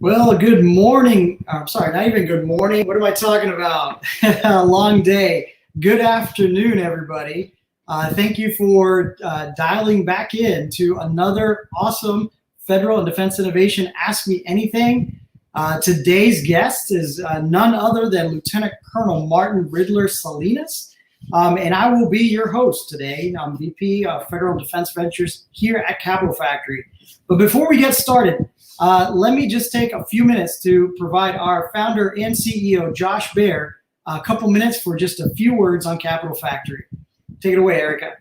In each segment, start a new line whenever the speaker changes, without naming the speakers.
Well, good morning. I'm sorry, not even good morning. What am I talking about? A long day. Good afternoon, everybody. Thank you for dialing back in to another awesome Federal and Defense Innovation Ask Me Anything. Today's guest is none other than Lieutenant Colonel Martin Salinas. And I will be your host today. I'm VP of Federal Defense Ventures here at Capital Factory. But before we get started, let me just take a few minutes to provide our founder and CEO, Josh Baer, a couple minutes for just a few words on Capital Factory. Take it away, Erica.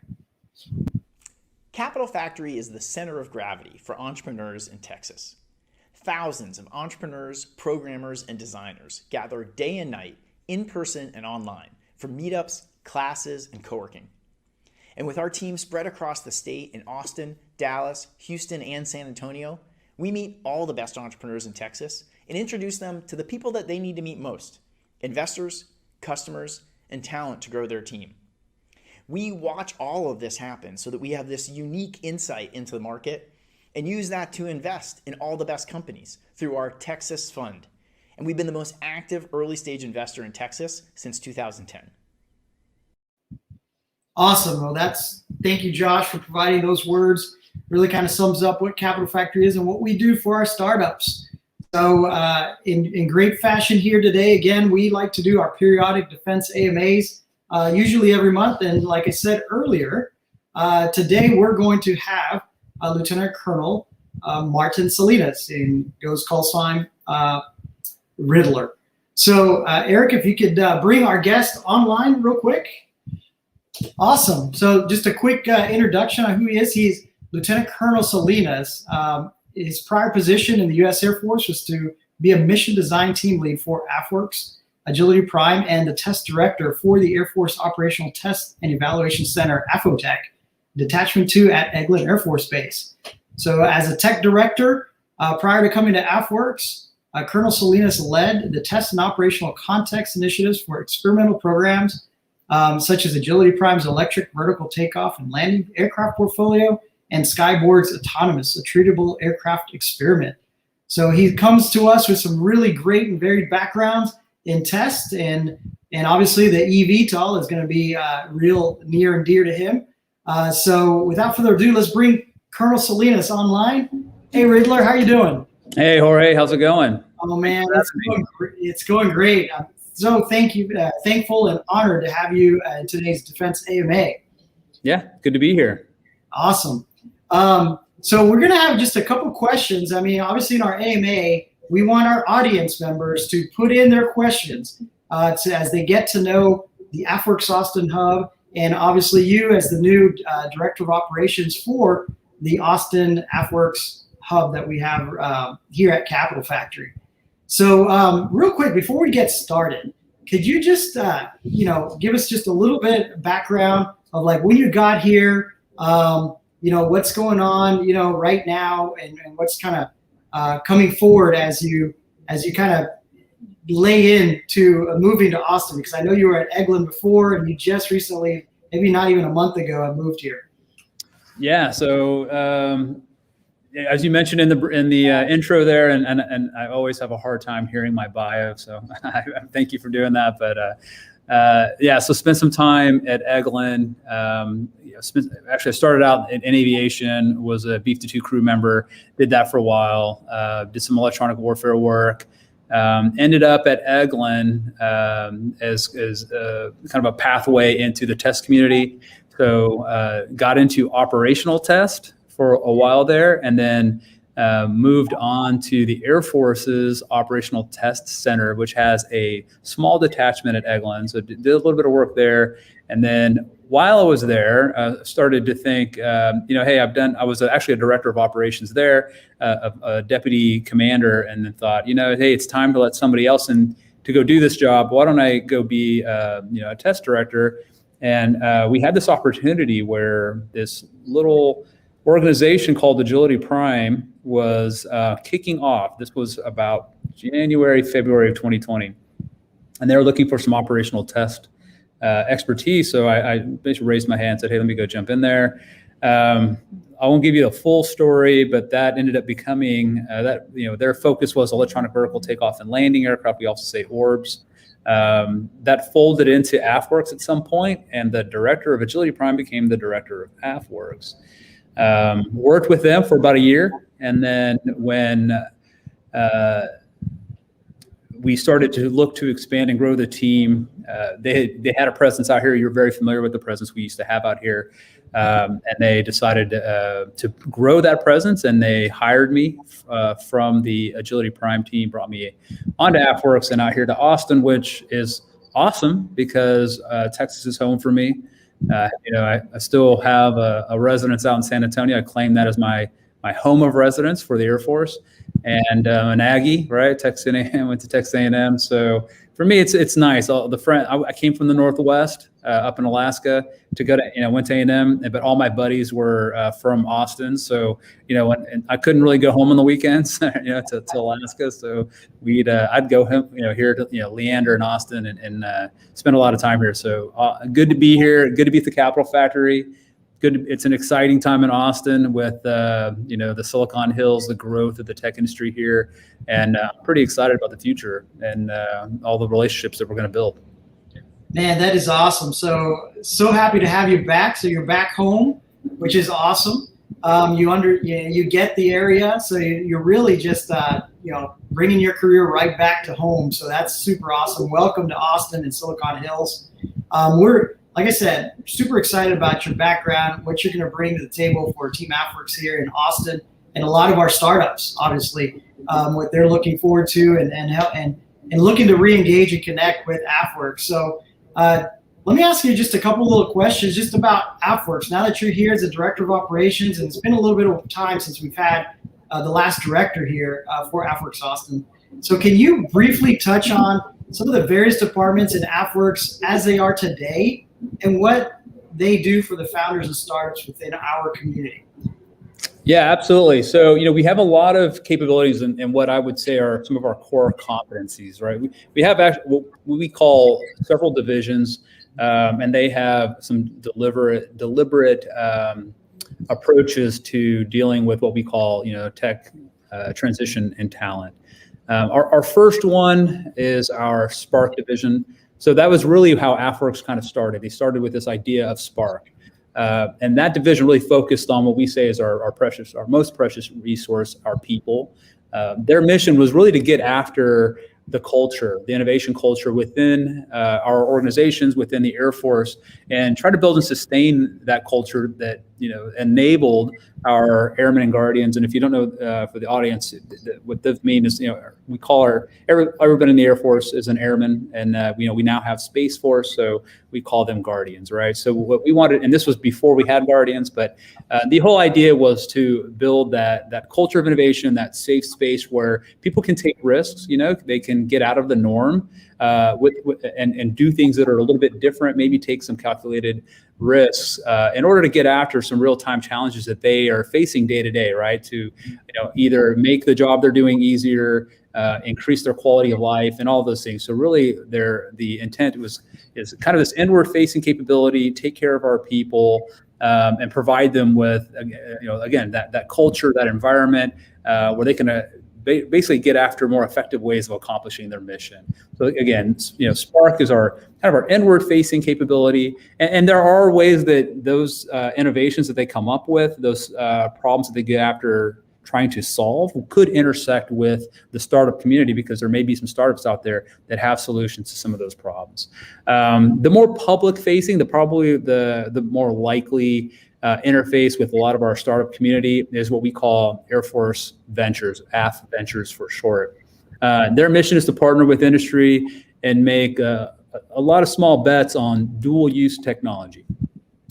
Capital Factory is the center of gravity for entrepreneurs in Texas. Thousands of entrepreneurs, programmers, and designers gather day and night, in person and online, for meetups, classes, and co-working. And with our team spread across the state in Austin, Dallas, Houston, and San Antonio, we meet all the best entrepreneurs in Texas and introduce them to the people that they need to meet most: investors, customers, and talent to grow their team. We watch all of this happen so that we have this unique insight into the market and use that to invest in all the best companies through our Texas Fund. And we've been the most active early stage investor in Texas since 2010.
Awesome. Well, thank you, Josh, for providing those words. Really kind of sums up what Capital Factory is and what we do for our startups. So in great fashion here today, again, we like to do our periodic defense AMAs, usually every month. And like I said earlier, today we're going to have Lieutenant Colonel Martin Salinas, and goes call sign Riddler. So Eric, if you could bring our guest online real quick. Awesome. So just a quick introduction on who he is. He's Lieutenant Colonel Salinas. His prior position in the U.S. Air Force was to be a mission design team lead for AFWERX, Agility Prime, and the test director for the Air Force Operational Test and Evaluation Center, AFOTech, Detachment 2 at Eglin Air Force Base. So as a tech director, prior to coming to AFWERX, Colonel Salinas led the test and operational context initiatives for experimental programs such as Agility Prime's electric vertical takeoff and landing aircraft portfolio, and Skyboard's autonomous attritable aircraft experiment. So he comes to us with some really great and varied backgrounds in test, and obviously the eVTOL is going to be real near and dear to him. So without further ado, let's bring Colonel Salinas online. Hey, Riddler, how you doing?
Hey, Jorge, how's it going?
Oh man, it's going great. I'm so thankful and honored to have you in today's Defense AMA.
Yeah, good to be here.
Awesome. So we're going to have just a couple questions. I mean, obviously in our AMA, we want our audience members to put in their questions as they get to know the AFWERX Austin Hub, and obviously you as the new Director of Operations for the Austin AFWERX Hub that we have here at Capital Factory. So real quick, before we get started, could you just, give us just a little bit of background of like when you got here, what's going on, right now, and what's kind of coming forward as you kind of lay into moving to Austin, because I know you were at Eglin before, and you just recently, maybe not even a month ago, have moved here.
Yeah. So as you mentioned in the intro there, and I always have a hard time hearing my bio, so thank you for doing that. But so spent some time at Eglin. Actually, I started out in aviation, was a B-52 crew member, did that for a while, did some electronic warfare work, ended up at Eglin as kind of a pathway into the test community. So got into operational test for a while there, and then moved on to the Air Force's Operational Test Center, which has a small detachment at Eglin. So did a little bit of work there. And then while I was there, started to think, hey, I was actually a director of operations there, a deputy commander, and then thought, hey, it's time to let somebody else in to go do this job. Why don't I go be, a test director? And we had this opportunity where this little organization called Agility Prime was kicking off. This was about January, February of 2020. And they were looking for some operational test expertise. So I basically raised my hand and said, hey, let me go jump in there. I won't give you the full story, but that ended up becoming their focus was electronic vertical takeoff and landing aircraft. We also say orbs. That folded into AFWERX at some point, and the director of Agility Prime became the director of AFWERX. Worked with them for about a year, and then when we started to look to expand and grow the team, they had a presence out here. You're very familiar with the presence we used to have out here, and they decided to grow that presence, and they hired me from the Agility Prime team, brought me onto AFWERX and out here to Austin, which is awesome because Texas is home for me. I still have a residence out in San Antonio. I claim that as my home of residence for the Air Force, and an Aggie, right? Texas A&M, went to Texas A&M. So for me, it's nice. I came from the Northwest, up in Alaska, to go to, went to A&M, but all my buddies were from Austin. So, and I couldn't really go home on the weekends, to Alaska. So I'd go home, here to, Leander and Austin and spend a lot of time here. So good to be here. Good to be at the Capitol Factory. It's an exciting time in Austin with, the Silicon Hills, the growth of the tech industry here. And I'm pretty excited about the future and all the relationships that we're going to build.
Man, that is awesome. So happy to have you back. So you're back home, which is awesome. You get the area. So you're really just, bringing your career right back to home. So that's super awesome. Welcome to Austin and Silicon Hills. We're, like I said, super excited about your background, what you're going to bring to the table for Team AFWERX here in Austin, and a lot of our startups, obviously, what they're looking forward to and looking to re-engage and connect with AFWERX. So let me ask you just a couple little questions just about AFWERX. Now that you're here as a director of operations, and it's been a little bit of time since we've had the last director here for AFWERX Austin. So can you briefly touch on some of the various departments in AFWERX as they are today, and what they do for the founders and startups within our community?
Yeah, absolutely. So, we have a lot of capabilities in what I would say are some of our core competencies, right? We have what we call several divisions, and they have some deliberate approaches to dealing with what we call, tech transition and talent. Our first one is our Spark division. So that was really how AFWERX kind of started. They started with this idea of Spark. And that division really focused on what we say is our most precious resource, our people. Their mission was really to get after the culture, the innovation culture within our organizations, within the Air Force, and try to build and sustain that culture that, enabled our airmen and guardians. And if you don't know, for the audience, what this means is, we call everybody in the Air Force is an airman, and we now have Space Force, so we call them guardians, right? So what we wanted, and this was before we had guardians, but the whole idea was to build that culture of innovation, that safe space where people can take risks. They can get out of the norm and do things that are a little bit different, maybe take some calculated risks in order to get after some real-time challenges that they are facing day to day, right? To either make the job they're doing easier, increase their quality of life, and all those things. So really, the intent is kind of this inward-facing capability, take care of our people, and provide them with, again, that culture, that environment where they can basically get after more effective ways of accomplishing their mission. So again, Spark is our kind of our inward-facing capability, and there are ways that those innovations that they come up with, those problems that they get after trying to solve, could intersect with the startup community, because there may be some startups out there that have solutions to some of those problems. The more public-facing, probably the more likely interface with a lot of our startup community is what we call Air Force Ventures, AFWERX for short. Their mission is to partner with industry and make a lot of small bets on dual use technology.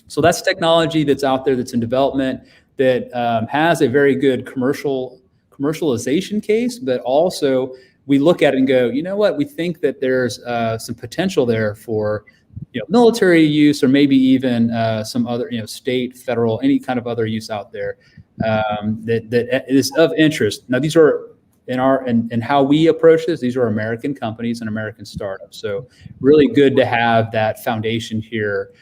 So that's technology that's out there that's in development that has a very good commercialization case, but also we look at it and go, you know what, we think that there's some potential there for military use, or maybe even some other, state, federal, any kind of other use out there that is of interest. Now, these are in how we approach this. These are American companies and American startups. So really good to have that foundation here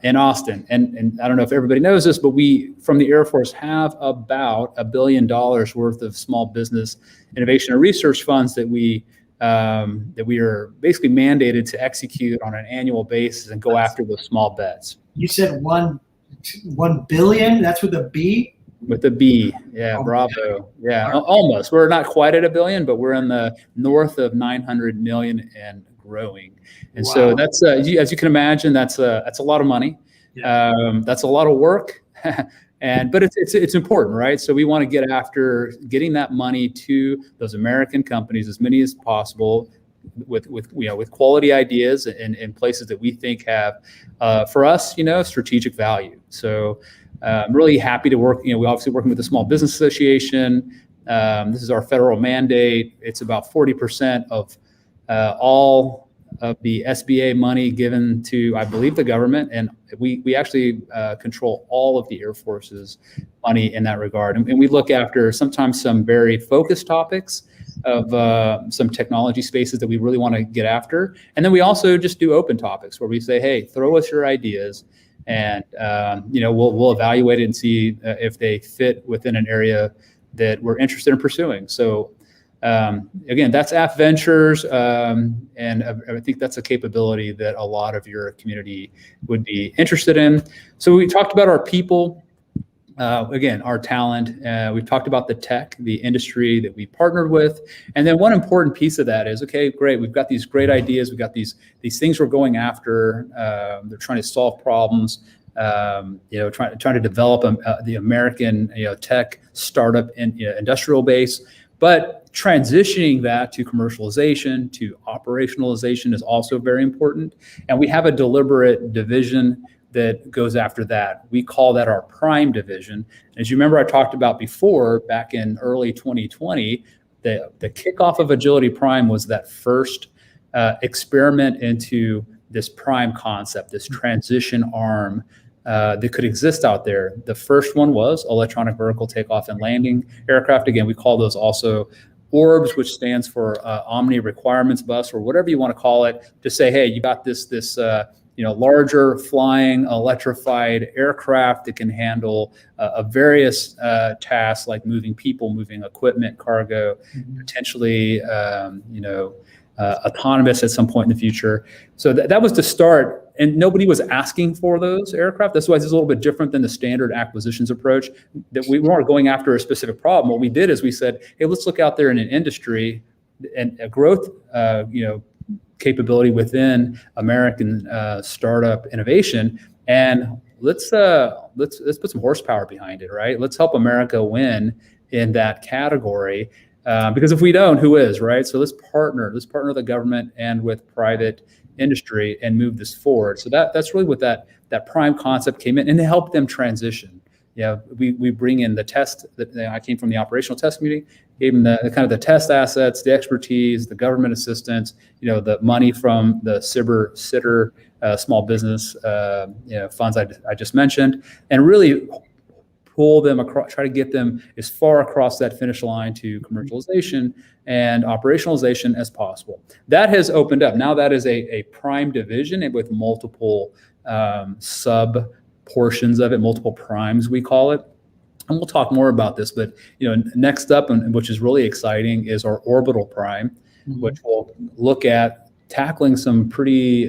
in Austin. And I don't know if everybody knows this, but we, from the Air Force, have about $1 billion worth of small business innovation and research funds that we are basically mandated to execute on an annual basis and go after those small bets.
You said 1 billion? That's with a B?
With a B, yeah, oh, bravo. Yeah, almost. We're not quite at $1 billion, but we're in the north of 900 million and growing. And wow. So that's, as you can imagine, that's a lot of money. Yeah. That's a lot of work. But it's important, right? So we want to get after getting that money to those American companies, as many as possible, with quality ideas in places that we think have, for us, strategic value. So I'm really happy to work. We're obviously working with the Small Business Association. This is our federal mandate. It's about 40% of all of the SBA money given to, I believe, the government, and we actually control all of the Air Force's money in that regard. And we look after sometimes some very focused topics of some technology spaces that we really want to get after. And then we also just do open topics where we say, hey, throw us your ideas, and we'll evaluate it and see if they fit within an area that we're interested in pursuing. So again, that's AFWERX, and I think that's a capability that a lot of your community would be interested in. So we talked about our people, again, our talent. We've talked about the tech, the industry that we partnered with, and then one important piece of that is, okay, great, we've got these great ideas, we've got these things we're going after. They're trying to solve problems. Trying to develop the American tech startup and industrial base. But transitioning that to commercialization, to operationalization is also very important. And we have a deliberate division that goes after that. We call that our prime division. As you remember, I talked about before, back in early 2020, the kickoff of Agility Prime was that first experiment into this prime concept, this transition arm that could exist out there. The first one was electronic vertical takeoff and landing aircraft. Again, we call those also ORBs, which stands for Omni Requirements Bus, or whatever you want to call it, to say, hey, you got this larger flying electrified aircraft that can handle various tasks like moving people, moving equipment, cargo, potentially autonomous at some point in the future. So that was the start. And nobody was asking for those aircraft. That's why it's a little bit different than the standard acquisitions approach, that we weren't going after a specific problem. What we did is we said, hey, let's look out there in an industry and a growth capability within American startup innovation, and let's put some horsepower behind it, right? Let's help America win in that category. Because if we don't, who is, right? So let's partner the government and with private industry and move this forward. So that's really what that prime concept came in, and to help them transition. We bring in the test. I came from the operational test community, gave them the kind of the test assets, the expertise, the government assistance, the money from the SITR small business funds I just mentioned, and really pull them across, try to get them as far across that finish line to commercialization and operationalization as possible. That has opened up. Now that is a prime division with multiple sub portions of it, multiple primes we call it. And we'll talk more about this, but next up, and which is really exciting, is our orbital prime, which will look at tackling some pretty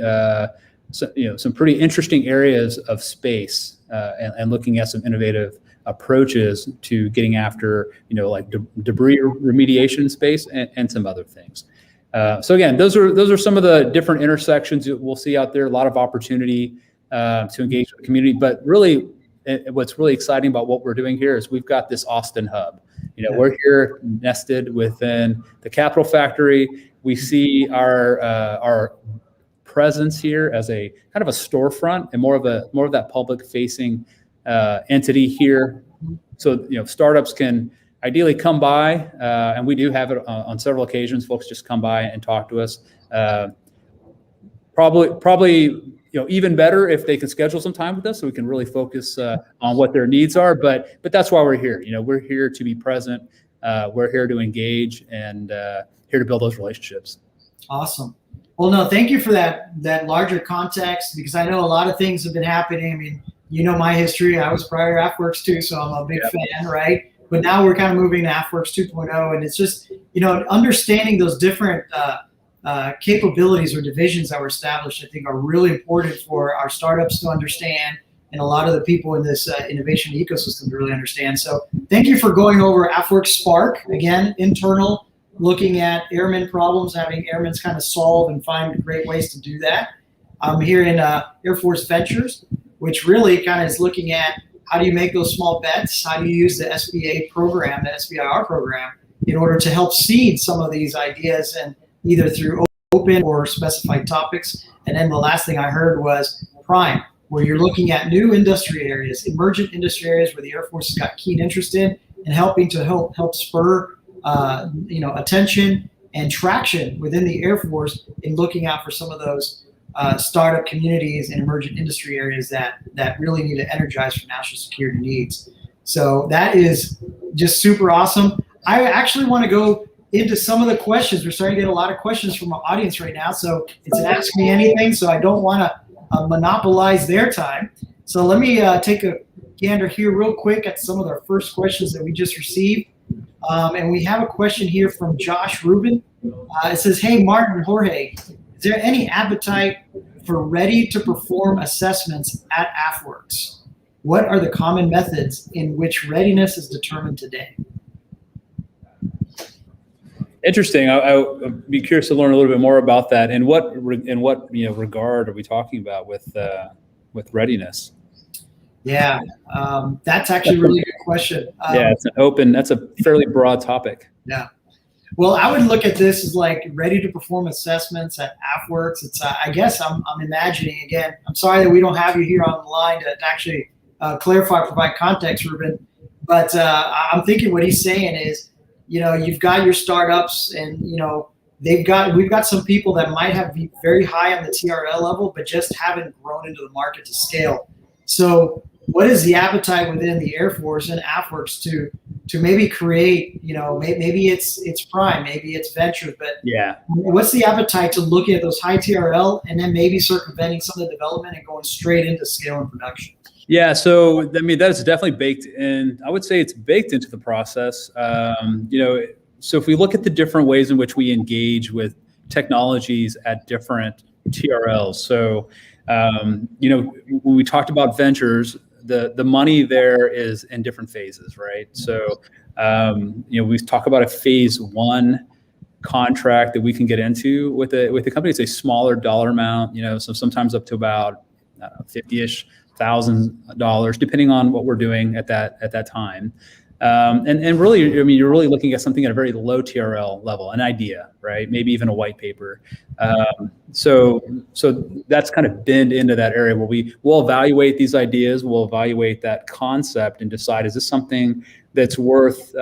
some pretty interesting areas of space and looking at some innovative approaches to getting after, like debris remediation space and some other things. So again, those are some of the different intersections we'll see out there. A lot of opportunity to engage with the community, but really what's really exciting about what we're doing here is we've got this Austin hub. We're here nested within the Capital Factory. We see our presence here as a kind of a storefront and more of that public facing entity here. So startups can ideally come by, and we do have it on several occasions. Folks just come by and talk to us. Probably even better if they can schedule some time with us so we can really focus on what their needs are. But that's why we're here. We're here to be present. We're here to engage and here to build those relationships.
Awesome. Well, no, thank you for that larger context, because I know a lot of things have been happening. I mean, my history. I was prior to AFWERX too, so I'm a big fan, right? But now we're kind of moving to AFWERX 2.0, and it's just, understanding those different capabilities or divisions that were established, I think are really important for our startups to understand, and a lot of the people in this innovation ecosystem to really understand. So thank you for going over AFWERX Spark, again, internal, looking at airmen problems, having airmen kind of solve and find great ways to do that. I'm here in Air Force Ventures, which really kind of is looking at how do you make those small bets? How do you use the SBA program, the SBIR program, in order to help seed some of these ideas, and either through open or specified topics. And then the last thing I heard was Prime, where you're looking at new industry areas, emergent industry areas where the Air Force has got keen interest in, and helping to help spur attention and traction within the Air Force in looking out for some of those startup communities and emergent industry areas that really need to energize for national security needs. So that is just super awesome. I actually want to go into some of the questions. We're starting to get a lot of questions from our audience right now. So it's an Ask Me Anything, so I don't want to monopolize their time. So let me take a gander here real quick at some of our first questions that we just received. And we have a question here from Josh Rubin. It says, hey, Martin and Jorge, is there any appetite for ready-to-perform assessments at AFWERX? What are the common methods in which readiness is determined today?
Interesting. I'd be curious to learn a little bit more about that. And what regard are we talking about with readiness?
Yeah, that's actually a really good question.
That's a fairly broad topic.
Yeah. Well, I would look at this as like ready to perform assessments at AFWERX. It's, I guess I'm imagining, again, I'm sorry that we don't have you here on the line to actually clarify, provide context, Ruben. But I'm thinking what he's saying is, you've got your startups, and, we've got some people that might have be very high on the TRL level, but just haven't grown into the market to scale. So what is the appetite within the Air Force and AFWERX to maybe create, maybe it's Prime, maybe it's Ventures, but what's the appetite to look at those high TRL and then maybe circumventing some of the development and going straight into scale and production?
Yeah, so I mean, that is definitely baked in. I would say it's baked into the process. So if we look at the different ways in which we engage with technologies at different TRLs, so when we talked about Ventures, the money there is in different phases, right? So we talk about a phase one contract that we can get into with the company. It's a smaller dollar amount, so sometimes up to about $50,000-ish, depending on what we're doing at that time. And really, I mean, you're really looking at something at a very low TRL level, an idea, right? Maybe even a white paper. So that's kind of bend into that area where we'll evaluate these ideas, we'll evaluate that concept and decide, is this something that's worth,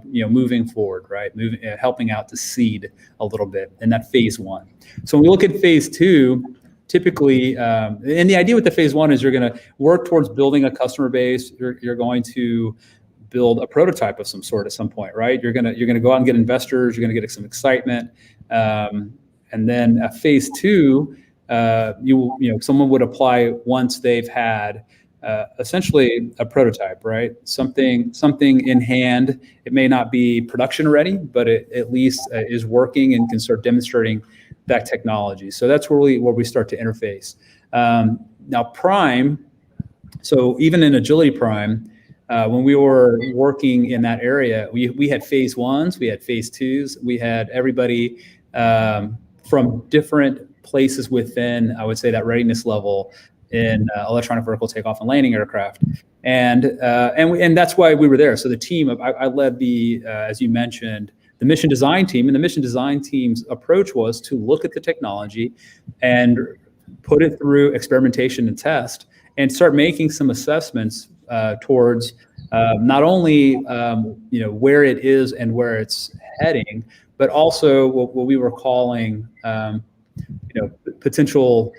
moving forward, right? Helping out to seed a little bit in that phase one. So when we look at phase two, typically, and the idea with the phase one is you're going to work towards building a customer base. You're going to build a prototype of some sort at some point, right? You're gonna go out and get investors. You're gonna get some excitement, and then phase two, someone would apply once they've had essentially a prototype, right? Something in hand. It may not be production ready, but it at least is working and can start demonstrating that technology. So that's really where we start to interface. Now Prime. So even in Agility Prime. When we were working in that area, we had phase ones, we had phase twos, we had everybody from different places within, I would say, that readiness level in electronic vertical takeoff and landing aircraft. And that's why we were there. So the team, I led the, as you mentioned, the mission design team, and the mission design team's approach was to look at the technology and put it through experimentation and test and start making some assessments towards not only where it is and where it's heading, but also what we were calling potential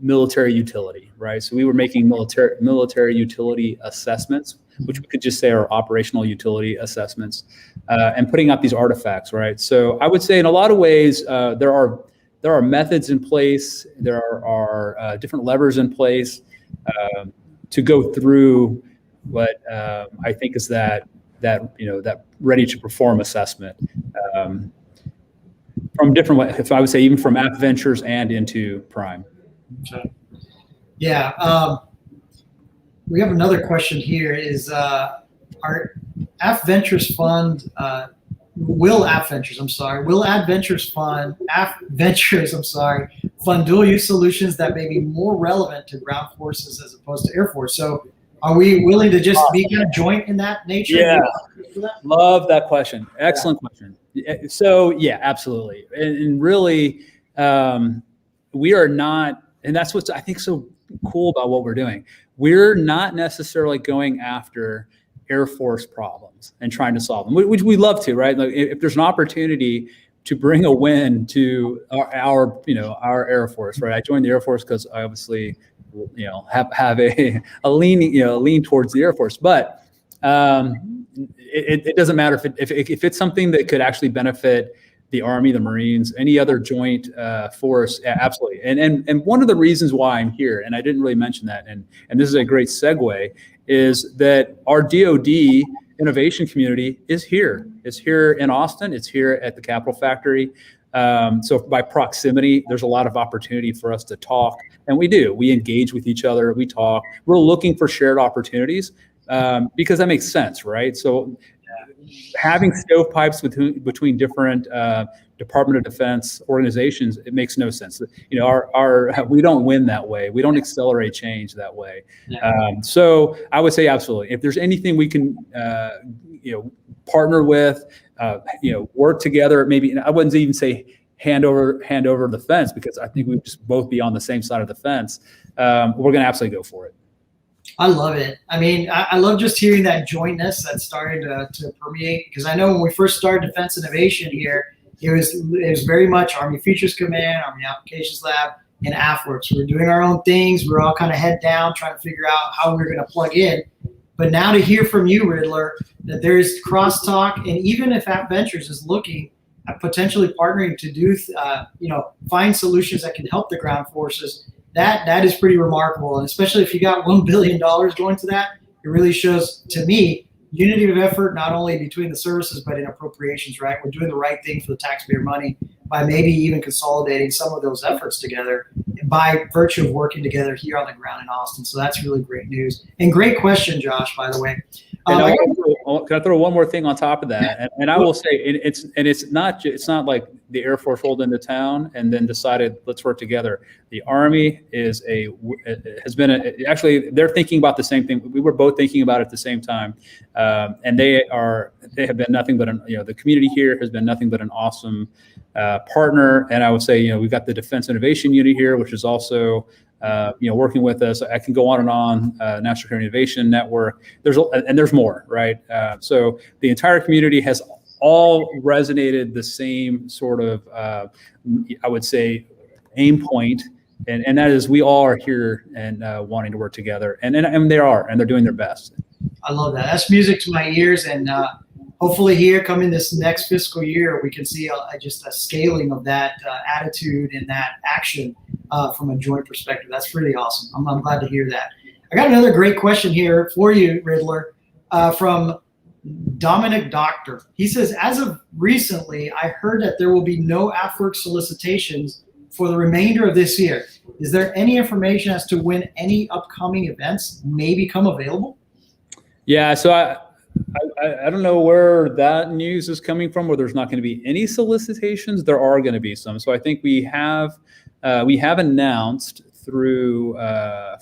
military utility, right? So we were making military utility assessments, which we could just say are operational utility assessments, and putting out these artifacts, right? So I would say in a lot of ways, there are methods in place, there are different levers in place to go through what I think is that ready to perform assessment from different ways. If I would say even from AFWERX and into Prime.
Okay. Yeah. We have another question here is our AFWERX fund, will AFWERX fund dual use solutions that may be more relevant to ground forces as opposed to Air Force? So are we willing to just be kind of joint in that nature?
Yeah, love that question. Excellent question. So yeah, absolutely. And really, we are not, and that's what's I think so cool about what we're doing. We're not necessarily going after Air Force problems and trying to solve them, which we love to, right? Like if there's an opportunity to bring a win to our Air Force, right? I joined the Air Force because I obviously, have a lean towards the Air Force, but it doesn't matter if it's something that could actually benefit the Army, the Marines, any other joint force, absolutely. And one of the reasons why I'm here, and I didn't really mention that, and this is a great segue, is that our DoD innovation community is here. It's here in Austin. It's here at the Capitol Factory. So by proximity, there's a lot of opportunity for us to talk, and we do. We engage with each other. We talk. We're looking for shared opportunities because that makes sense, right? So having stovepipes between different Department of Defense organizations, it makes no sense. We don't win that way. We don't accelerate change that way. So I would say absolutely. If there's anything we can, partner with, work together, maybe I wouldn't even say hand over the fence, because I think we'd just both be on the same side of the fence. We're going to absolutely go for it.
I love it. I mean, I love just hearing that jointness that's starting to permeate, because I know when we first started Defense Innovation here, it was very much Army Futures Command, Army Applications Lab, and AFWERX. We were doing our own things. We were all kind of head down trying to figure out how we were going to plug in. But now to hear from you, Riddler, that there's crosstalk, and even if AFWERX is looking at potentially partnering to do, find solutions that can help the ground forces, that is pretty remarkable. And especially if you got $1 billion going to that, it really shows, to me, unity of effort, not only between the services, but in appropriations, right? We're doing the right thing for the taxpayer money by maybe even consolidating some of those efforts together by virtue of working together here on the ground in Austin. So that's really great news. And great question, Josh, by the way.
Can I throw one more thing on top of that? And I will say, it's not like the Air Force rolled into town and then decided let's work together. The Army actually they're thinking about the same thing. We were both thinking about it at the same time, and they have been nothing but the community here has been nothing but an awesome partner. And I would say we've got the Defense Innovation Unit here, which is also working with us. I can go on and on. National Security Innovation Network. There's more, right? So the entire community has all resonated the same sort of, I would say, aim point, and that is we all are here and wanting to work together, and they are, and they're doing their best.
I love that. That's music to my ears, and hopefully here coming this next fiscal year, we can see just a scaling of that attitude and that action from a joint perspective. That's really awesome. I'm glad to hear that. I got another great question here for you, Riddler, from Dominic Doctor. He says, as of recently, I heard that there will be no AFWERX solicitations for the remainder of this year. Is there any information as to when any upcoming events may become available? Yeah, so
I don't know where that news is coming from, where there's not going to be any solicitations. There are going to be some. So I think we have announced through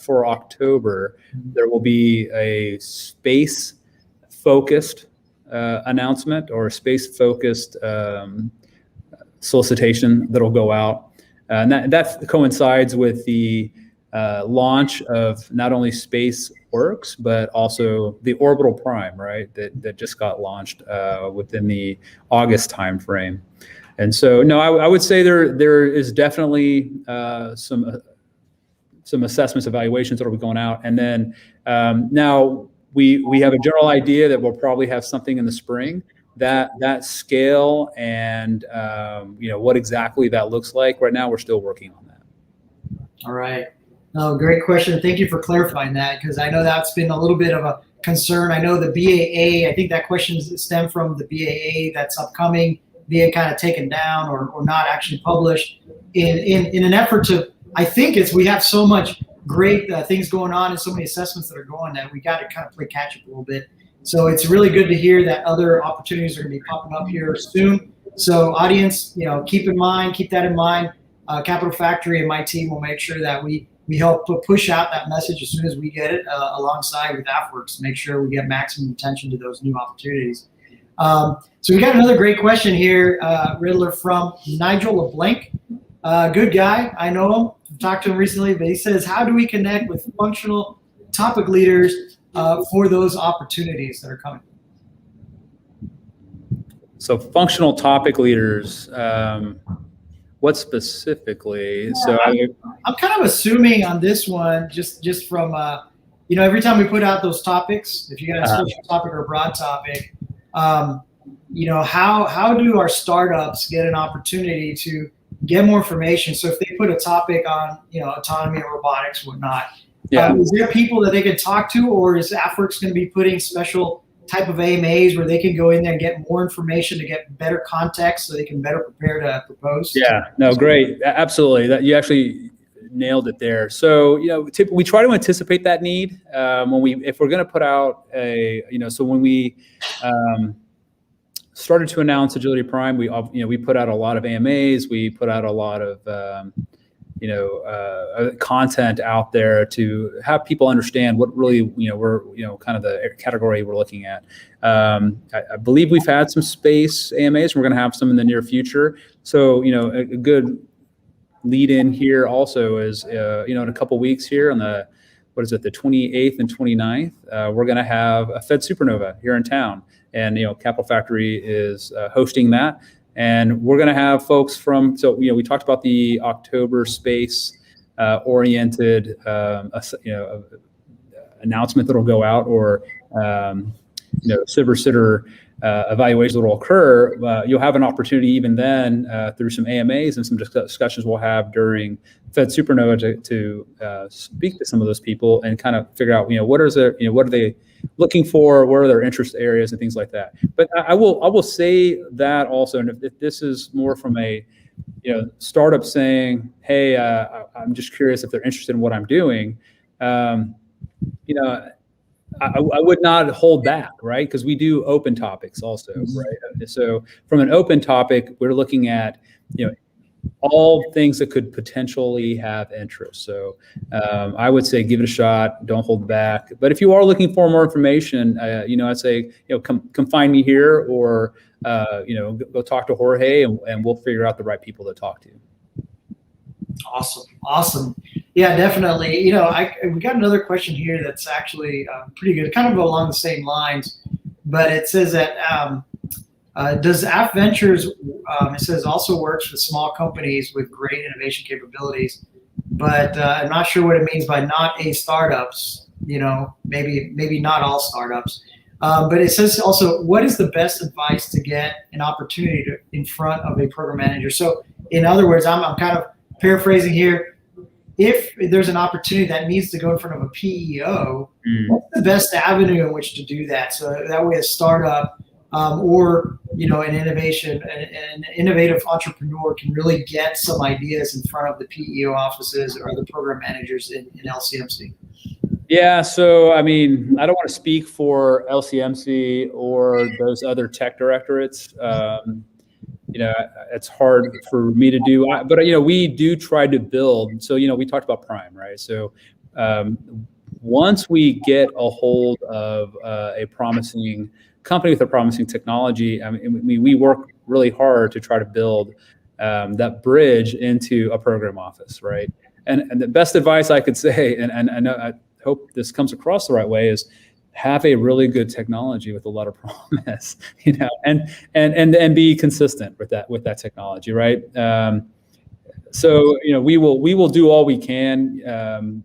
for October, there will be a space-focused announcement or a space-focused solicitation that'll go out. And that coincides with the launch of not only AFWERX, but also the Orbital Prime, right? That just got launched within the August timeframe. And so, no, I would say there is definitely some assessments, evaluations that will be going out. And then now we have a general idea that we'll probably have something in the spring. That scale and what exactly that looks like right now, we're still working on that.
All right. Oh, great question. Thank you for clarifying that, because I know that's been a little bit of a concern. I know the BAA, I think that question stemmed from the BAA that's upcoming, being kind of taken down or not actually published in an effort to, I think we have so much great things going on and so many assessments that are going that we got to kind of play catch up a little bit. So it's really good to hear that other opportunities are going to be popping up here soon. So audience, keep that in mind. Capital Factory and my team will make sure that we help push out that message as soon as we get it alongside with AFWERX to make sure we get maximum attention to those new opportunities. So we got another great question here, Riddler, from Nigel LeBlanc. Good guy. I know him. I've talked to him recently, but he says, how do we connect with functional topic leaders for those opportunities that are coming?
So functional topic leaders, what specifically?
Yeah,
So
I'm kind of assuming on this one, just from, every time we put out those topics, if you got a special topic or a broad topic, how do our startups get an opportunity to get more information? So if they put a topic on, autonomy or robotics, whatnot, is there people that they can talk to, or is AFWERX going to be putting special type of AMAs where they can go in there and get more information to get better context so they can better prepare to propose?
Yeah, no, great. Absolutely. That you actually nailed it there. So, we try to anticipate that need if we're going to put out so when we started to announce Agility Prime, we put out a lot of AMAs, we put out a lot of content out there to have people understand what really, we're, kind of the category we're looking at. I believe we've had some space AMAs. We're going to have some in the near future. So, a good lead in here also is, in a couple weeks here on the 28th and 29th, we're going to have a Fed Supernova here in town. And, Capital Factory is hosting that. And we're going to have folks from, we talked about the October space oriented, announcement that'll go out, or, Silver Sitter evaluations that will occur. You'll have an opportunity even then through some AMAs and some discussions we'll have during Fed Supernova to speak to some of those people and kind of figure out, what are they looking for, what are their interest areas and things like that. But I will say that also, and if this is more from a startup saying, hey, I'm just curious if they're interested in what I'm doing, I would not hold back, right? Because we do open topics also, right? So from an open topic, we're looking at all things that could potentially have interest. So I would say give it a shot. Don't hold back. But if you are looking for more information, I'd say come find me here, or go talk to Jorge, and we'll figure out the right people to talk to.
Awesome. Yeah, definitely. We got another question here that's actually pretty good, kind of along the same lines, but it says that does AFVentures, it says, also works with small companies with great innovation capabilities, but I'm not sure what it means by not a startups, maybe not all startups. But it says also, what is the best advice to get an opportunity in front of a program manager? So in other words, I'm kind of paraphrasing here. If there's an opportunity that needs to go in front of a PEO, what's the best avenue in which to do that? So that way a startup or an innovative entrepreneur can really get some ideas in front of the PEO offices or the program managers in LCMC.
Yeah, so I don't want to speak for LCMC or those other tech directorates, it's hard for me to do, but we do try to build. So, we talked about Prime, right? So once we get a hold of a promising company with a promising technology, we work really hard to try to build that bridge into a program office, right? And the best advice I could say, and I hope this comes across the right way, is have a really good technology with a lot of promise, and be consistent with that technology, right? So we will do all we can,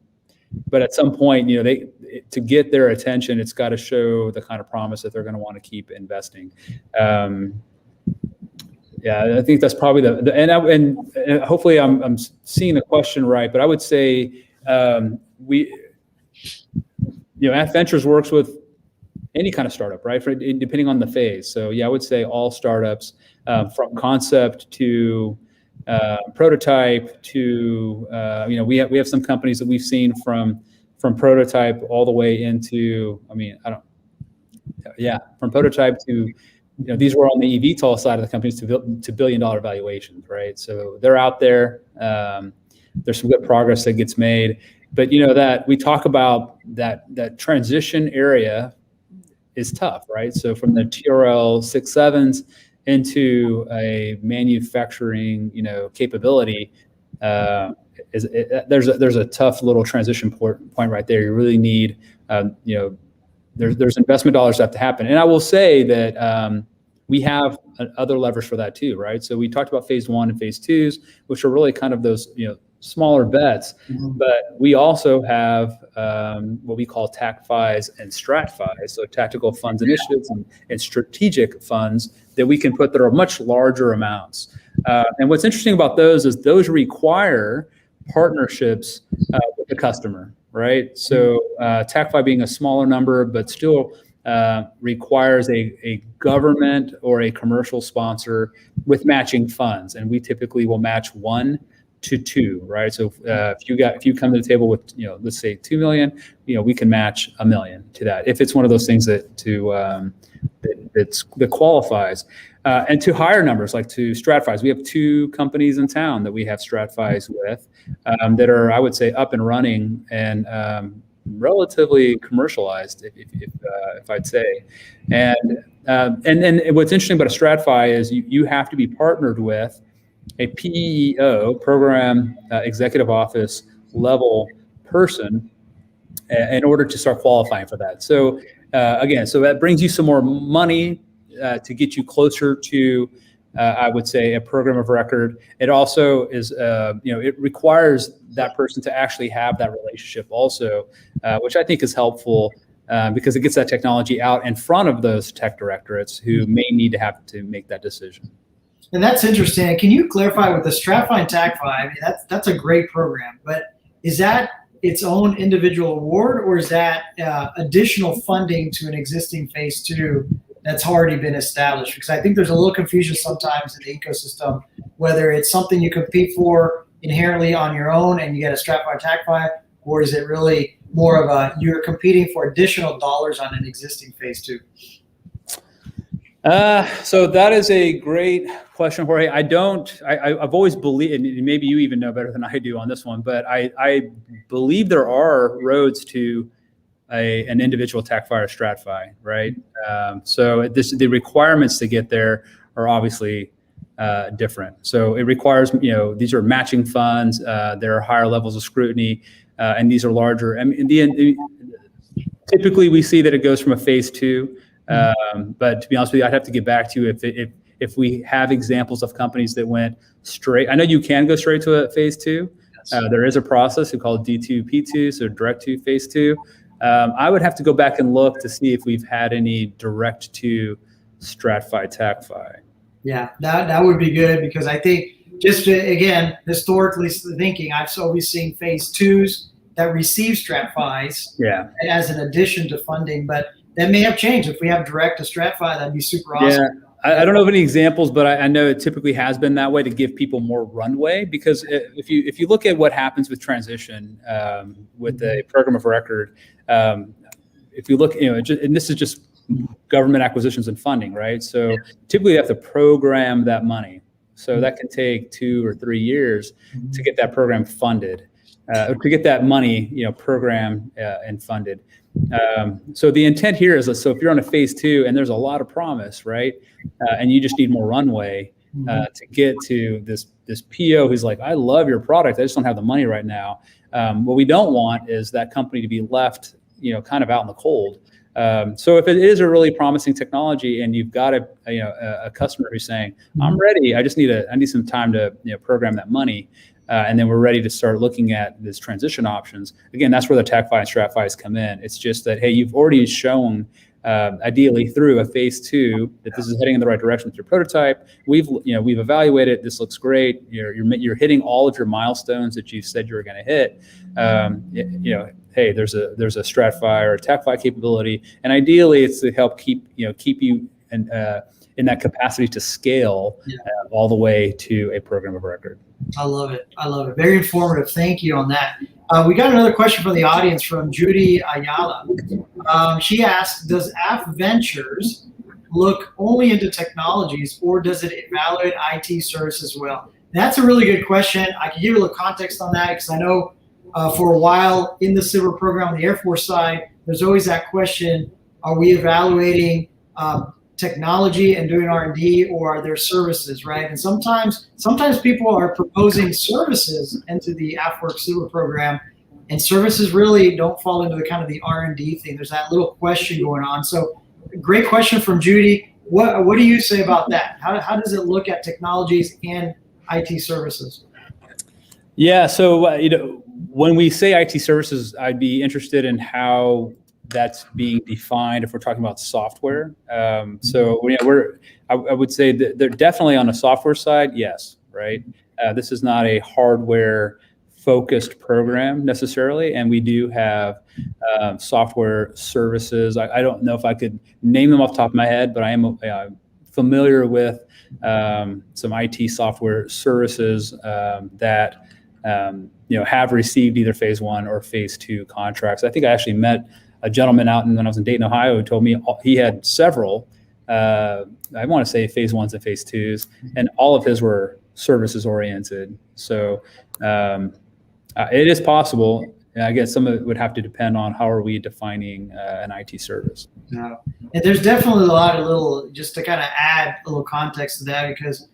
but at some point, to get their attention, it's got to show the kind of promise that they're going to want to keep investing. Yeah, I think that's probably and hopefully I'm seeing the question right, but I would say AFWERX works with any kind of startup, right? Depending on the phase. So yeah, I would say all startups, from concept to prototype to we have some companies that we've seen from prototype all the way into from prototype to these were on the eVTOL side of the companies to billion-dollar valuations, right? So they're out there. There's some good progress that gets made. But that we talk about that transition area is tough, right? So from the TRL 6.7s into a manufacturing, capability, there's a tough little transition point right there. You really need, there's investment dollars that have to happen. And I will say that we have other levers for that too, right? So we talked about phase 1 and phase 2s, which are really kind of those, smaller bets, but we also have what we call TAC-FIs and Strat-FIs, so tactical funds initiatives and strategic funds that we can put that are much larger amounts. And what's interesting about those is those require partnerships with the customer, right? So TAC-FI being a smaller number, but still requires a government or a commercial sponsor with matching funds, and we typically will match 1 to 2, right? So if you come to the table with let's say 2 million, we can match $1 million to that if it's one of those things that qualifies. And to higher numbers, like to Strat-FIs, we have 2 companies in town that we have Strat-FIs with that are, I would say, up and running and relatively commercialized, if I'd say. And what's interesting about a Strat-FI is you have to be partnered with a PEO, program executive office level person, in order to start qualifying for that. So again, so that brings you some more money to get you closer to, I would say, a program of record. It also is, it requires that person to actually have that relationship also, which I think is helpful because it gets that technology out in front of those tech directorates who may need to have to make that decision.
And that's interesting. Can you clarify with the Strat-FI and TAC-FI? I mean, that's a great program, but is that its own individual award, or is that additional funding to an existing phase 2 that's already been established? Because I think there's a little confusion sometimes in the ecosystem, whether it's something you compete for inherently on your own and you get a Strat-FI or TAC-FI, or is it really more of you're competing for additional dollars on an existing phase 2?
So that is a great question, Jorge. I've always believed, and maybe you even know better than I do on this one, but I believe there are roads to an individual TAC-FI or Strat-FI, right? So the requirements to get there are obviously different. So it requires, these are matching funds, there are higher levels of scrutiny, and these are larger. I mean, typically we see that it goes from a phase 2. But to be honest with you, I'd have to get back to you if we have examples of companies that went straight. I know you can go straight to a phase 2. Yes. There is a process we call D2P2, so direct to phase 2. I would have to go back and look to see if we've had any direct to Strat-FI, TAC-FI.
Yeah, that would be good, because I think again, historically thinking, I've always seen phase 2s that receive Strat-FIs as an addition to funding, but that may have changed. If we have direct to Strat-FI, that'd be super awesome.
Yeah, I don't know of any examples, but I know it typically has been that way to give people more runway. Because if you look at what happens with transition with the program of record, if you look, and this is just government acquisitions and funding, right? So typically you have to program that money. So that can take 2 or 3 years to get that program funded, to get that money, programmed and funded. So the intent here is, so if you're on a phase 2 and there's a lot of promise, right, and you just need more runway to get to this PO who's like, I love your product, I just don't have the money right now. What we don't want is that company to be left, kind of out in the cold. So if it is a really promising technology and you've got a customer who's saying, I'm ready, I need some time to program that money, and then we're ready to start looking at this transition options. Again, that's where the TACFI and StratFIs come in. It's just that, hey, you've already shown, ideally through a phase 2, that this is heading in the right direction with your prototype. We've evaluated, this looks great. You're hitting all of your milestones that you said you were going to hit. Hey, there's a StratFi or a TACFI capability, and ideally it's to help keep you in that capacity to scale all the way to a program of record.
I love it. Very informative. Thank you on that. We got another question from the audience from Judy Ayala. She asked, does AFWERX look only into technologies, or does it evaluate IT services as well? That's a really good question. I can give you a little context on that because I know for a while in the SBIR program on the Air Force side, there's always that question, are we evaluating technology and doing R&D, or are there services, right? And sometimes people are proposing services into the AFWERX SBIR program, and services really don't fall into the kind of the R&D thing. There's that little question going on. So great question from Judy. What do you say about that? How does it look at technologies and IT services?
Yeah, so when we say IT services, I'd be interested in how that's being defined if we're talking about software. So I would say that they're definitely on the software side, yes, right? This is not a hardware focused program necessarily, and we do have software services. I don't know if I could name them off the top of my head, but I am familiar with some IT software services that have received either phase 1 or phase 2 contracts. I think I actually met a gentleman when I was in Dayton, Ohio, who told me he had several, I want to say phase 1s and phase 2s, and all of his were services oriented. So it is possible. I guess some of it would have to depend on how are we defining an IT service.
Yeah, and there's definitely a lot of just to kind of add a little context to that, because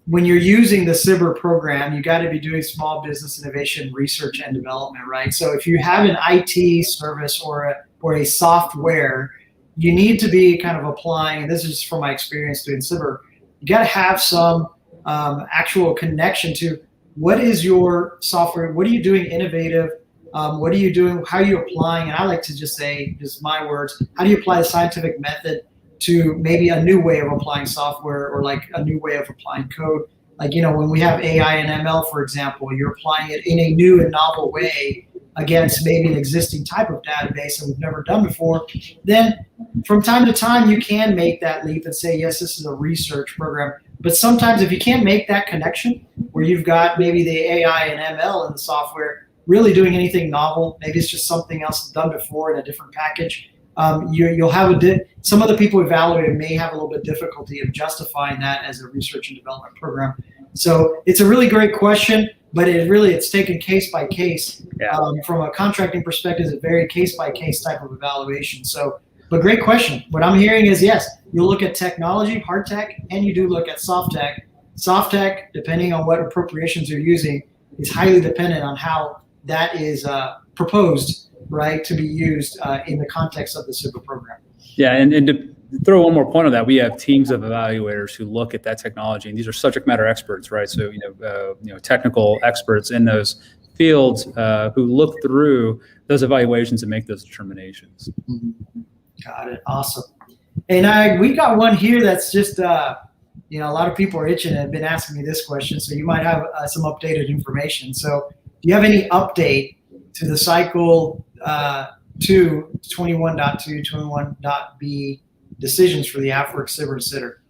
when you're using the SBIR program, you got to be doing small business innovation, research, and development, right? So if you have an IT service or a software, you need to be kind of applying, and this is just from my experience doing SBIR, you got to have some actual connection to what is your software, what are you doing innovative, what are you doing, how are you applying, and I like to just say, just my words, how do you apply the scientific method to maybe a new way of applying software, or like a new way of applying code. Like, when we have AI and ML, for example, you're applying it in a new and novel way against maybe an existing type of database that we've never done before. Then from time to time, you can make that leap and say, yes, this is a research program. But sometimes if you can't make that connection where you've got maybe the AI and ML in the software really doing anything novel, maybe it's just something else done before in a different package, you'll have some of the people evaluated may have a little bit difficulty of justifying that as a research and development program. So it's a really great question, but it's taken case by case. From a contracting perspective, it's a very case by case type of evaluation. So, but great question. What I'm hearing is, yes, you look at technology, hard tech, and you do look at soft tech. Soft tech, depending on what appropriations you're using, is highly dependent on how that is proposed, right, to be used in the context of the SBIR program.
Yeah, and to throw one more point on that, we have teams of evaluators who look at that technology, and these are subject matter experts, right? So technical experts in those fields who look through those evaluations and make those determinations.
Got it. Awesome. And we got one here that's just a lot of people are itching and have been asking me this question, so you might have some updated information. So do you have any update to the cycle 21.2, 21.b decisions for the AFWERX SBIR consider?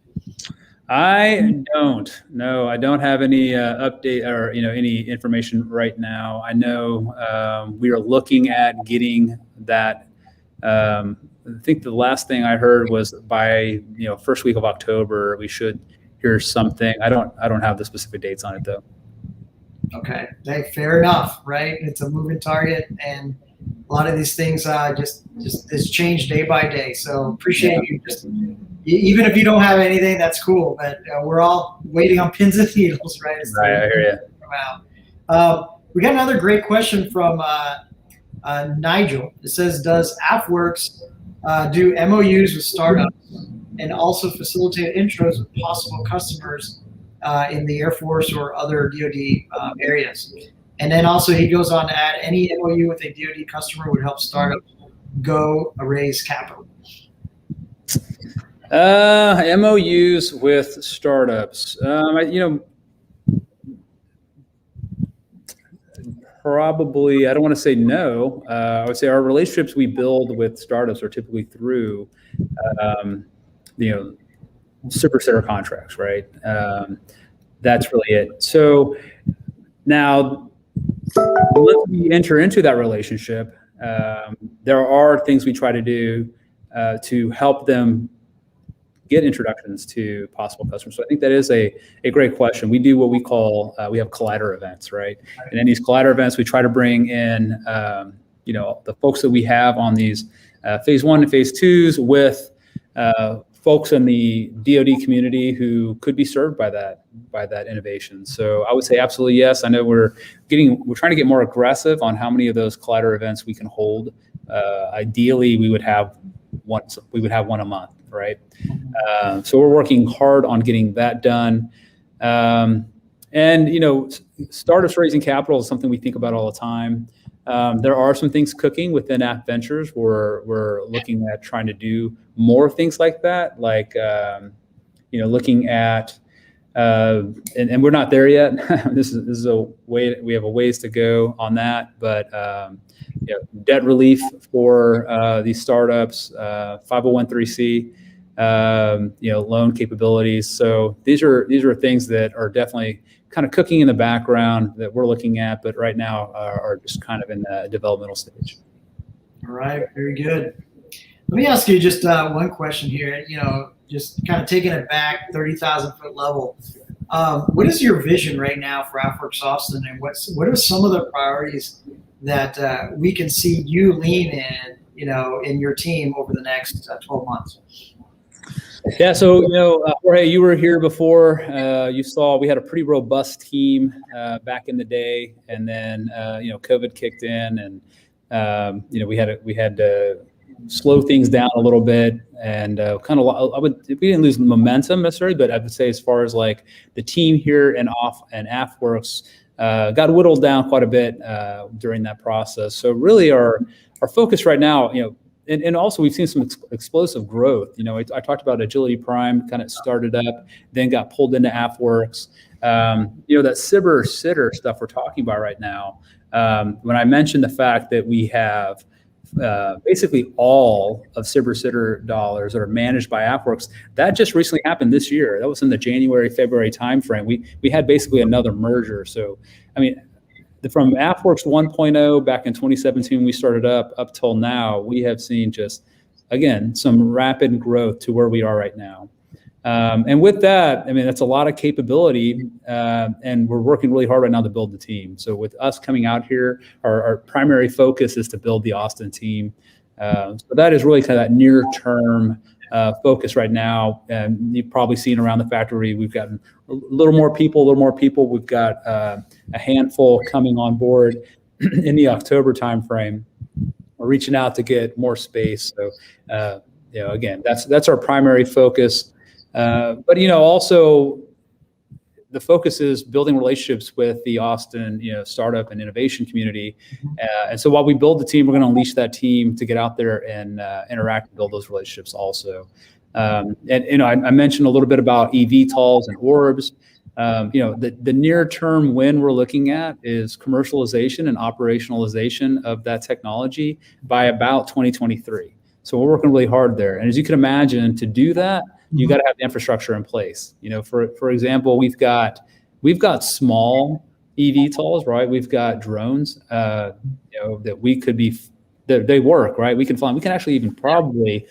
I don't. No, I don't have any update or any information right now. I know we are looking at getting that think the last thing I heard was by first week of October we should hear something. I don't have the specific dates on it though.
Okay, hey, fair enough, right? It's a moving target, and a lot of these things just change day by day. So appreciate you. Just even if you don't have anything, that's cool. But we're all waiting on pins and needles, right?
Right, I hear you.
We got another great question from Nigel. It says, does AFWERX do MOUs with startups and also facilitate intros with possible customers in the Air Force or other DoD areas? And then also he goes on to add, any MOU with a DoD customer would help startups go raise capital.
MOUs with startups. Probably, I don't want to say no. I would say our relationships we build with startups are typically through, super center contracts, right? That's really it. So now, once we enter into that relationship, there are things we try to do to help them get introductions to possible customers. So I think that is a great question. We do what we call, we have collider events, right? And in these collider events, we try to bring in, the folks that we have on these phase 1 and phase 2s with folks in the DoD community who could be served by that innovation. So I would say absolutely yes. I know we're trying to get more aggressive on how many of those collider events we can hold. Ideally, we would have one a month, right? So we're working hard on getting that done. And startups raising capital is something we think about all the time. There are some things cooking within App Ventures. We're looking at trying to do more things like that, like looking at and we're not there yet. This is a way, we have a ways to go on that, but debt relief for these startups, 501(c)(3), loan capabilities. So these are things that are definitely kind of cooking in the background that we're looking at, but right now are just kind of in the developmental stage.
All right, very good. Let me ask you just one question here. Just kind of taking it back 30,000-foot level. What is your vision right now for AFWERX Austin, and what are some of the priorities that we can see you lean in your team over the next 12 months?
Yeah, so Jorge, you were here before. You saw we had a pretty robust team back in the day, and then COVID kicked in, and we had to slow things down a little bit, and we didn't lose momentum necessarily, but I would say as far as like the team here and AFWERX got whittled down quite a bit during that process. So really our focus right now, and also we've seen some explosive growth. I talked about Agility Prime kind of started up, then got pulled into AFWERX. That Cyber Sitter stuff we're talking about right now. When I mentioned the fact that we have basically all of Cyber Sitter dollars that are managed by AFWERX, that just recently happened this year. That was in the January-February timeframe. We had basically another merger. So, from AFWERX 1.0 back in 2017, we started up till now, we have seen just, again, some rapid growth to where we are right now. And with that, that's a lot of capability, and we're working really hard right now to build the team. So with us coming out here, our primary focus is to build the Austin team. So that is really kind of that near-term focus right now. And you've probably seen around the factory, we've gotten a little more people. We've got a handful coming on board in the October timeframe. We're reaching out to get more space. So, again, that's our primary focus. But also the focus is building relationships with the Austin, startup and innovation community. And so while we build the team, we're going to unleash that team to get out there and interact and build those relationships also. And I mentioned a little bit about eVTOLs and orbs. The near term win we're looking at is commercialization and operationalization of that technology by about 2023. So we're working really hard there. And as you can imagine, to do that, you got to have the infrastructure in place. For example, we've got small eVTOLs, right? We've got drones, that we could be they work, right? We can fly them. We can actually even probably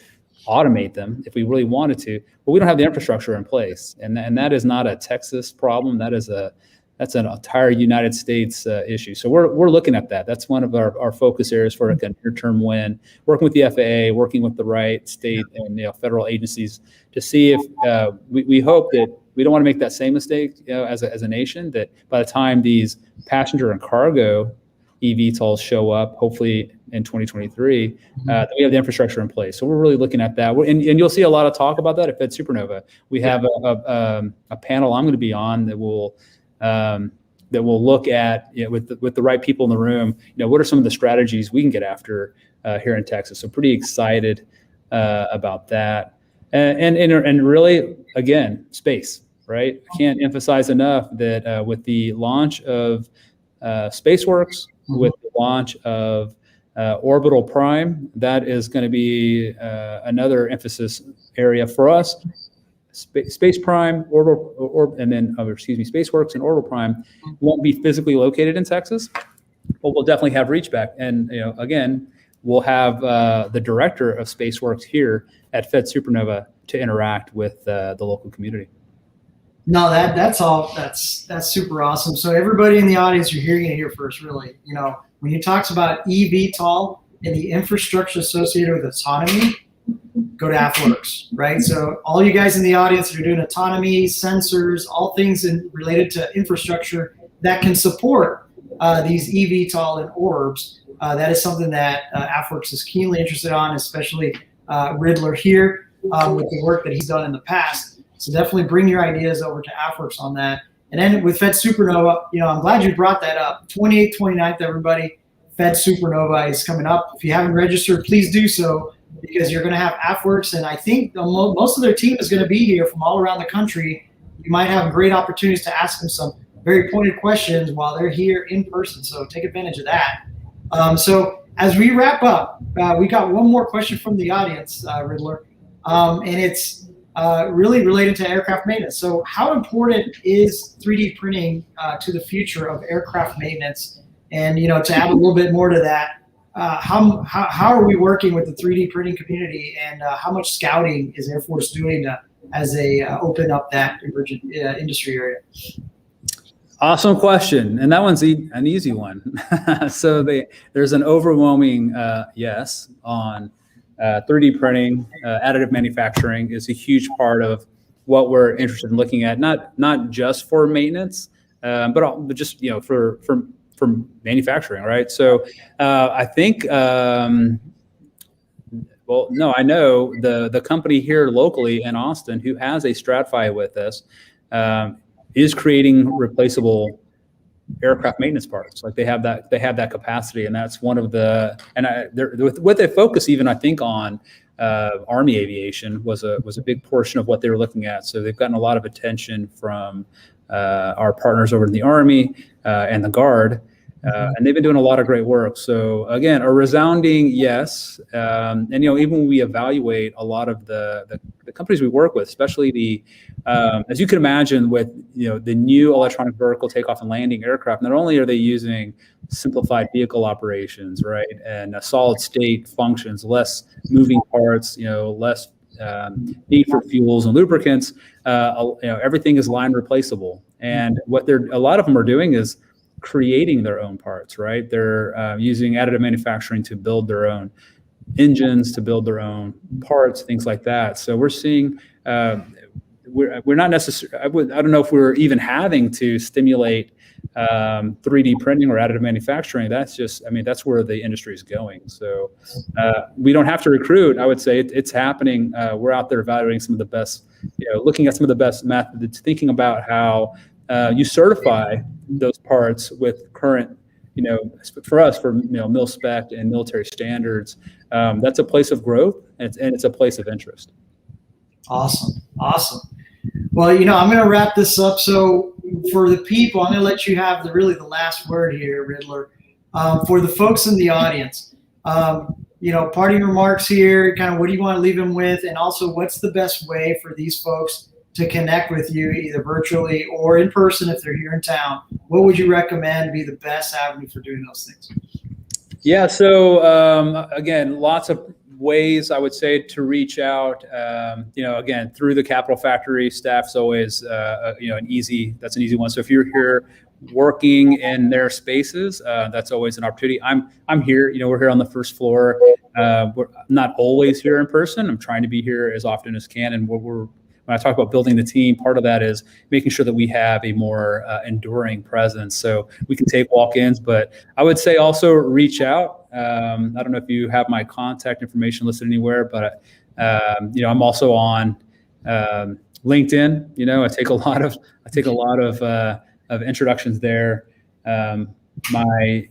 automate them if we really wanted to, but we don't have the infrastructure in place. And that is not a Texas problem. That's an entire United States issue. So we're looking at that. That's one of our focus areas for a near-term win, working with the FAA, working with the right state and federal agencies to see if we hope that we don't want to make that same mistake as a nation, that by the time these passenger and cargo eVTOLs show up, hopefully in 2023, that we have the infrastructure in place. So we're really looking at that. And you'll see a lot of talk about that at Fed Supernova. We have a panel I'm going to be on that will look at, with the right people in the room, what are some of the strategies we can get after here in Texas. So pretty excited about that. And really, again, space, right? I can't emphasize enough that with the launch of SpaceWorks, with the launch of Orbital Prime, that is going to be another emphasis area for us. Space Prime, SpaceWorks and Orbital Prime won't be physically located in Texas, but we'll definitely have reach back. And again, we'll have the director of SpaceWorks here at Fed Supernova to interact with the local community.
No, that's super awesome. So everybody in the audience, you're hearing it here first, really. When he talks about eVTOL and the infrastructure associated with autonomy, go to AFWERX, right? So all you guys in the audience that are doing autonomy, sensors, all things related to infrastructure that can support these eVTOL and orbs, that is something that AFWERX is keenly interested on, especially Riddler here with the work that he's done in the past. So definitely bring your ideas over to AFWERX on that. And then with Fed Supernova, I'm glad you brought that up. 28th, 29th, everybody, Fed Supernova is coming up. If you haven't registered, please do so, because you're going to have AFWERX, and I think most of their team is going to be here from all around the country. You might have great opportunities to ask them some very pointed questions while they're here in person, so take advantage of that. So as we wrap up, we got one more question from the audience, Riddler, and it's really related to aircraft maintenance. So how important is 3D printing to the future of aircraft maintenance? And to add a little bit more to that, how are we working with the 3D printing community, and how much scouting is Air Force doing as they open up that emergent industry area?
Awesome question, and that one's an easy one. So there's an overwhelming yes on 3D printing. Additive manufacturing is a huge part of what we're interested in looking at, not just for maintenance, but just for manufacturing, right? So I think, I know the company here locally in Austin who has a StratFi with us is creating replaceable aircraft maintenance parts. Like they have that capacity, and that's one of the, and with a focus even, I think, on Army aviation was a big portion of what they were looking at. So they've gotten a lot of attention from our partners over in the Army and the Guard. And they've been doing a lot of great work. So again, a resounding yes. And even when we evaluate a lot of the companies we work with, especially as you can imagine, with the new electronic vertical takeoff and landing aircraft, not only are they using simplified vehicle operations, right, and solid state functions, less moving parts, less need for fuels and lubricants. Everything is line replaceable, and what a lot of them are doing is creating their own parts, right? They're using additive manufacturing to build their own engines, to build their own parts, things like that. So we're seeing, we're not necessarily, I don't know if we're even having to stimulate 3D printing or additive manufacturing. That's just, that's where the industry is going. So we don't have to recruit. I would say it's happening. We're out there evaluating some of the best, looking at some of the best methods, thinking about how you certify those parts with current, for us, for mil spec and military standards. That's a place of growth, and it's a place of interest. Awesome.
Well, I'm going to wrap this up. So for the people, I'm going to let you have the last word here, Riddler. For the folks in the audience, parting remarks here, kind of what do you want to leave them with? And also, what's the best way for these folks to connect with you, either virtually or in person if they're here in town? What would you recommend be the best avenue for doing those things?
Yeah. So again, lots of ways I would say to reach out. Again, through the Capital Factory staff's always an easy one. So if you're here working in their spaces, that's always an opportunity. I'm here. We're here on the first floor. We're not always here in person. I'm trying to be here as often as can. And when I talk about building the team, part of that is making sure that we have a more enduring presence. So we can take walk-ins, but I would say also reach out. I don't know if you have my contact information listed anywhere, but I'm also on LinkedIn. I take a lot of introductions there. My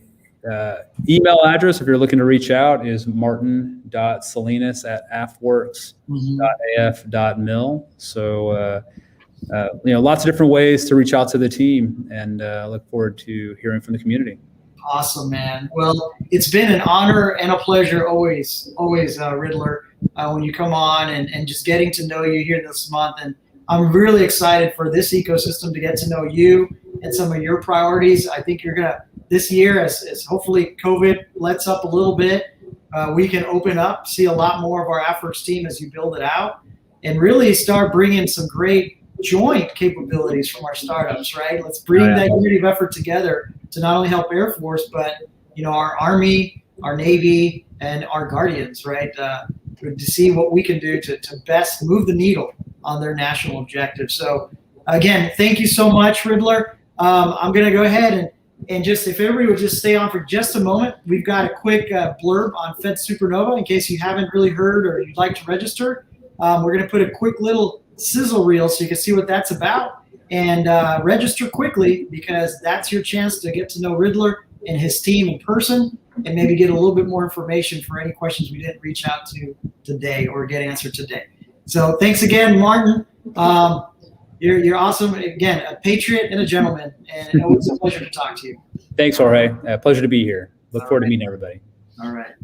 email address, if you're looking to reach out, is martin.salinas@afwerx.af.mil. So, lots of different ways to reach out to the team, and look forward to hearing from the community.
Awesome, man. Well, it's been an honor and a pleasure always, Riddler, when you come on and just getting to know you here this month. And I'm really excited for this ecosystem to get to know you and some of your priorities. I think you're going to, this year, as hopefully COVID lets up a little bit, we can open up, see a lot more of our AFWERX team as you build it out, and really start bringing some great joint capabilities from our startups, right? Let's bring that unity of effort together to not only help Air Force, but our Army, our Navy, and our Guardians, right? To see what we can do to best move the needle on their national objectives. So again, thank you so much, Riddler. I'm going to go ahead and just, if everybody would just stay on for just a moment, we've got a quick blurb on Fed Supernova in case you haven't really heard or you'd like to register. We're going to put a quick little sizzle reel so you can see what that's about, and register quickly, because that's your chance to get to know Riddler and his team in person, and maybe get a little bit more information for any questions we didn't reach out to today or get answered today. So thanks again, Martin. You're awesome. Again, a patriot and a gentleman, and it was a pleasure to talk to you.
Thanks, Jorge. Pleasure to be here. Look forward to meeting everybody.
All right.